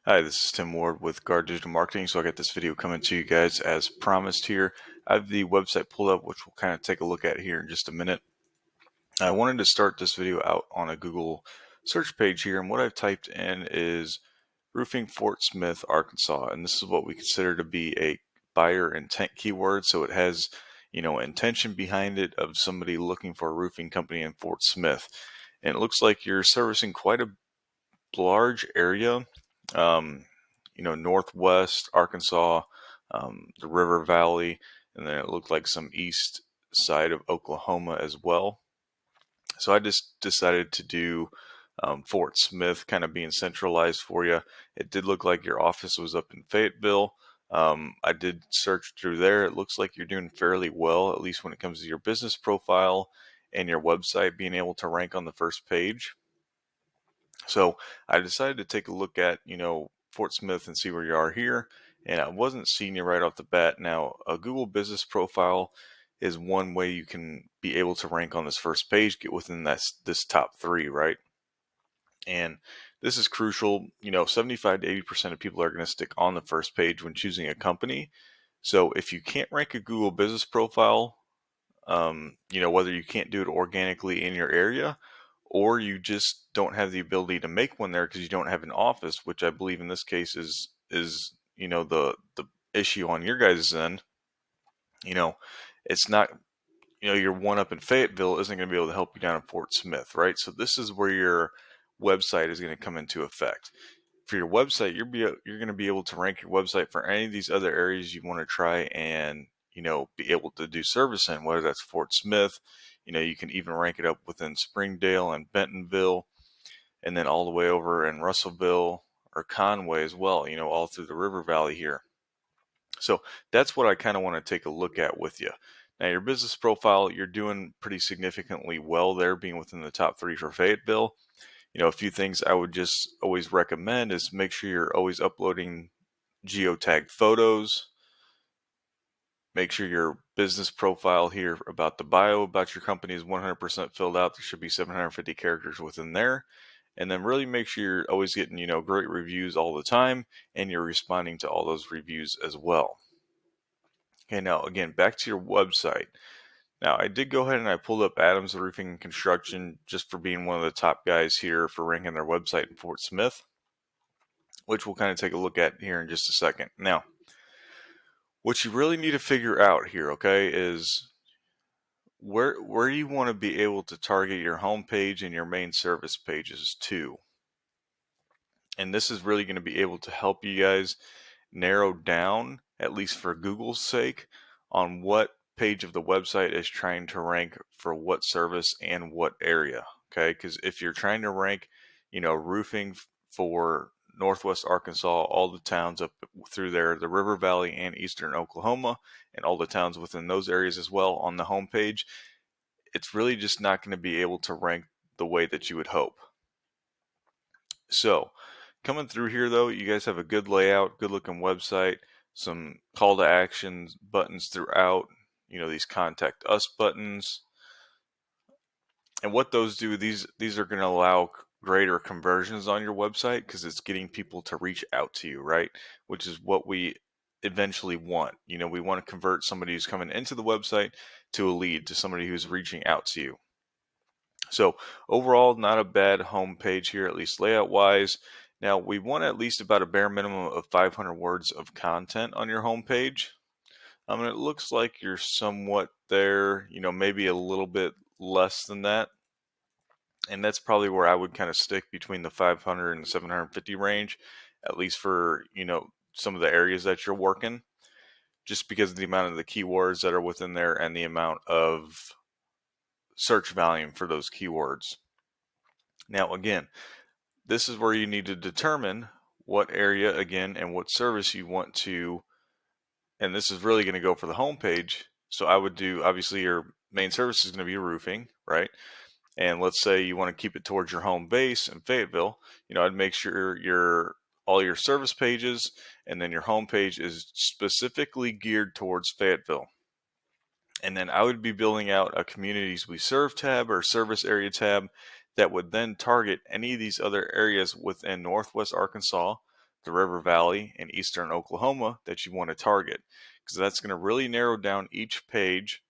Hi, this is Tim Ward with Guard Digital Marketing. So I got this video coming to you guys as promised here. I have the website pulled up, which we'll kind of take a look at here in just a minute. I wanted to start this video out on a Google search page here, and what I've typed in is roofing Fort Smith, Arkansas, and this is what we consider to be a buyer intent keyword. So it has, intention behind it of somebody looking for a roofing company in Fort Smith, and it looks like you're servicing quite a large area. Um, Northwest Arkansas, the River Valley, and then it looked like some east side of Oklahoma as well. So I just decided to do Fort Smith kind of being centralized for you. It did look like your office was up in Fayetteville. I did search through there. It looks like you're doing fairly well, at least when it comes to your business profile and your website being able to rank on the first page. So I decided to take a look at, Fort Smith and see where you are here. And I wasn't seeing you right off the bat. Now, a Google business profile is one way you can be able to rank on this first page, get within this top three, right? And this is crucial. 75 to 80% of people are going to stick on the first page when choosing a company. So if you can't rank a Google business profile, whether you can't do it organically in your area or you just don't have the ability to make one there because you don't have an office, which I believe in this case is the issue on your guys' end. It's not, your one up in Fayetteville isn't going to be able to help you down in Fort Smith, right? So this is where your website is going to come into effect. For your website, you're going to be able to rank your website for any of these other areas you want to try and be able to do service in, whether that's Fort Smith. You can even rank it up within Springdale and Bentonville, and then all the way over in Russellville or Conway as well, all through the River Valley here. So that's what I kind of want to take a look at with you. Now, your business profile, you're doing pretty significantly well there, being within the top three for Fayetteville. A few things I would just always recommend is make sure you're always uploading geotagged photos. Make sure your business profile here about the bio about your company is 100% filled out. There should be 750 characters within there. And then really make sure you're always getting, great reviews all the time and you're responding to all those reviews as well. Okay, now again, back to your website. Now, I did go ahead and I pulled up Adams Roofing and Construction just for being one of the top guys here for ranking their website in Fort Smith, which we'll kind of take a look at here in just a second. Now, what you really need to figure out here, okay, is where you want to be able to target your home page and your main service pages too. And this is really going to be able to help you guys narrow down, at least for Google's sake, on what page of the website is trying to rank for what service and what area. Okay, because if you're trying to rank, roofing for Northwest Arkansas, all the towns up through there, the River Valley and Eastern Oklahoma, and all the towns within those areas as well on the homepage, it's really just not going to be able to rank the way that you would hope. So coming through here though, you guys have a good layout, good looking website, some call to actions buttons throughout, these contact us buttons. And what those do, these are going to allow greater conversions on your website because it's getting people to reach out to you, right? Which is what we eventually want. We want to convert somebody who's coming into the website to a lead, to somebody who's reaching out to you. So overall, not a bad home page here, at least layout wise. Now we want at least about a bare minimum of 500 words of content on your home page. And it looks like you're somewhat there, maybe a little bit less than that. And that's probably where I would kind of stick between the 500 and 750 range, at least for, some of the areas that you're working, just because of the amount of the keywords that are within there and the amount of search volume for those keywords. Now, again, this is where you need to determine what area, again, and what service you want to, and this is really going to go for the home page. So I would do, obviously your main service is going to be roofing, right? And let's say you want to keep it towards your home base in Fayetteville, I'd make sure all your service pages and then your home page is specifically geared towards Fayetteville. And then I would be building out a communities we serve tab or service area tab that would then target any of these other areas within Northwest Arkansas, the River Valley, and Eastern Oklahoma that you want to target, because that's going to really narrow down each page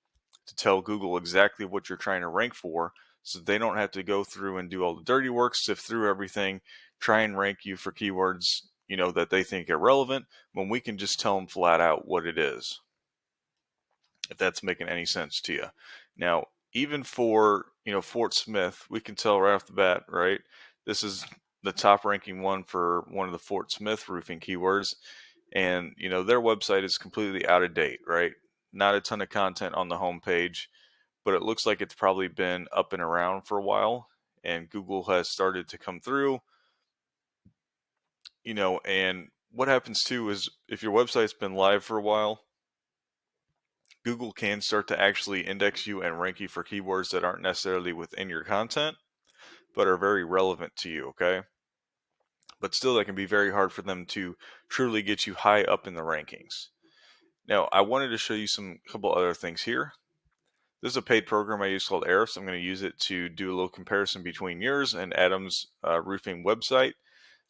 to tell Google exactly what you're trying to rank for, so they don't have to go through and do all the dirty work, sift through everything, try and rank you for keywords, that they think are relevant, when we can just tell them flat out what it is, if that's making any sense to you. Now, even for, Fort Smith, we can tell right off the bat, right? This is the top ranking one for one of the Fort Smith roofing keywords. And, their website is completely out of date, right? Not a ton of content on the homepage, but it looks like it's probably been up and around for a while. And Google has started to come through, and what happens too is if your website's been live for a while, Google can start to actually index you and rank you for keywords that aren't necessarily within your content, but are very relevant to you, okay? But still, that can be very hard for them to truly get you high up in the rankings. Now, I wanted to show you some couple other things here. This is a paid program I use called Airifs. I'm going to use it to do a little comparison between yours and Adam's roofing website.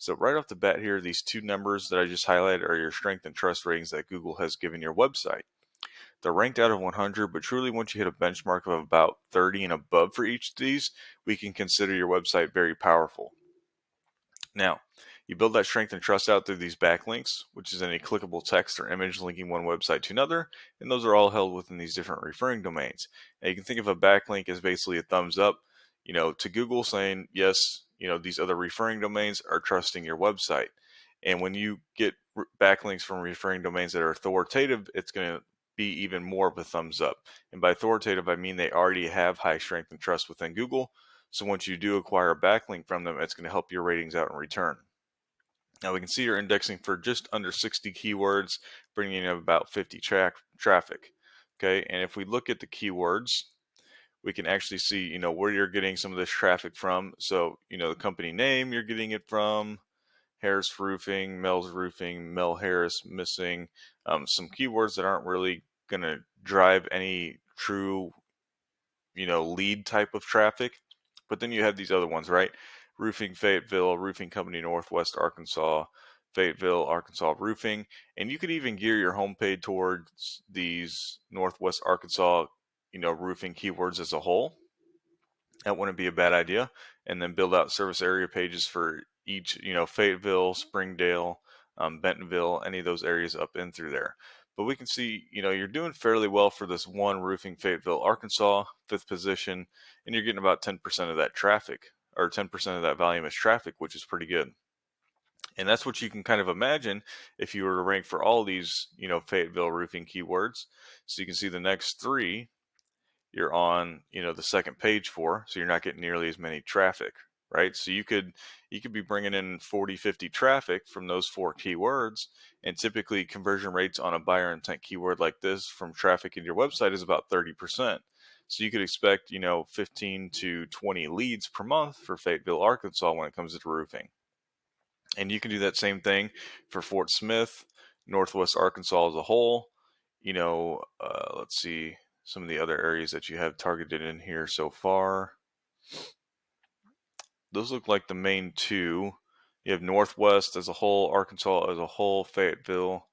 So right off the bat here, these two numbers that I just highlighted are your strength and trust ratings that Google has given your website. They're ranked out of 100, but truly once you hit a benchmark of about 30 and above for each of these, we can consider your website very powerful. Now, you build that strength and trust out through these backlinks, which is any clickable text or image linking one website to another, and those are all held within these different referring domains. Now, you can think of a backlink as basically a thumbs up, to Google saying, yes, these other referring domains are trusting your website. And when you get backlinks from referring domains that are authoritative, it's going to be even more of a thumbs up. And by authoritative, I mean they already have high strength and trust within Google. So once you do acquire a backlink from them, it's going to help your ratings out in return. Now we can see you're indexing for just under 60 keywords, bringing in about 50 traffic. Okay, and if we look at the keywords, we can actually see, where you're getting some of this traffic from. So, the company name you're getting it from, Harris Roofing, Mel's Roofing, Mel Harris missing, some keywords that aren't really going to drive any true, lead type of traffic. But then you have these other ones, right? Roofing Fayetteville, Roofing Company Northwest Arkansas, Fayetteville, Arkansas Roofing. And you could even gear your homepage towards these Northwest Arkansas, roofing keywords as a whole. That wouldn't be a bad idea. And then build out service area pages for each, Fayetteville, Springdale, Bentonville, any of those areas up in through there. But we can see, you're doing fairly well for this one roofing Fayetteville, Arkansas, 5th position, and you're getting about 10% of that traffic, or 10% of that volume as traffic, which is pretty good. And that's what you can kind of imagine if you were to rank for all these, Fayetteville roofing keywords. So you can see the next three you're on, the second page for, so you're not getting nearly as many traffic, right? So you could be bringing in 40, 50 traffic from those 4 keywords, and typically conversion rates on a buyer intent keyword like this from traffic in your website is about 30%. So you could expect, 15 to 20 leads per month for Fayetteville, Arkansas when it comes to roofing. And you can do that same thing for Fort Smith, Northwest Arkansas as a whole. Let's see some of the other areas that you have targeted in here so far. Those look like the main two. You have Northwest as a whole, Arkansas as a whole, Fayetteville,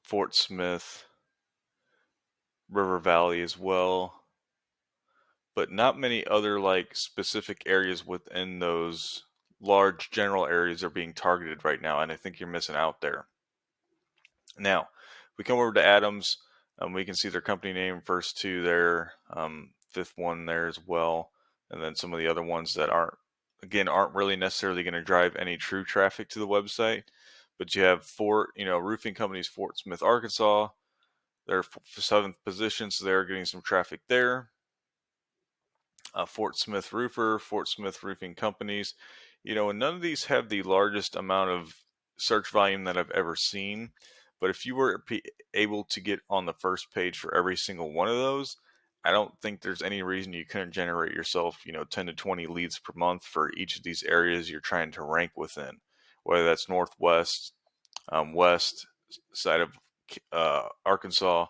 Fort Smith, River Valley as well. But not many other specific areas within those large general areas are being targeted right now, and I think you're missing out there. Now, we come over to Adams. We can see their company name first two there, 5th one there as well, and then some of the other ones that aren't really necessarily going to drive any true traffic to the website. But you have roofing companies, Fort Smith, Arkansas. They're 7th position, so they're getting some traffic there. Fort Smith Roofer, Fort Smith Roofing Companies, and none of these have the largest amount of search volume that I've ever seen. But if you were able to get on the first page for every single one of those, I don't think there's any reason you couldn't generate yourself, 10 to 20 leads per month for each of these areas you're trying to rank within, whether that's Northwest, west side of Arkansas,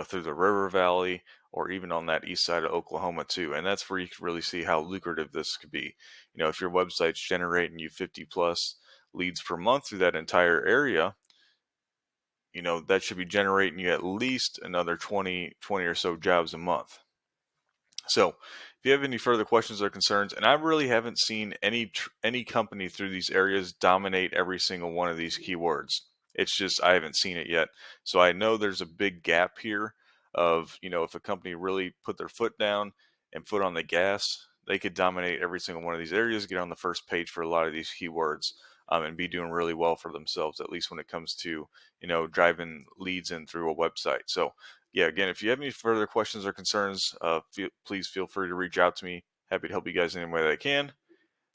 through the River Valley, or even on that east side of Oklahoma too. And that's where you can really see how lucrative this could be. If your website's generating you 50 plus leads per month through that entire area, that should be generating you at least another 20 or so jobs a month. So, if you have any further questions or concerns, and I really haven't seen any company through these areas dominate every single one of these keywords. It's just I haven't seen it yet. So I know there's a big gap here of, if a company really put their foot down and foot on the gas, they could dominate every single one of these areas, get on the first page for a lot of these keywords, and be doing really well for themselves, at least when it comes to, driving leads in through a website. So yeah, again, if you have any further questions or concerns, please feel free to reach out to me. Happy to help you guys in any way that I can.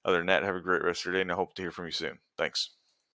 Other than that, have a great rest of your day, and I hope to hear from you soon. Thanks.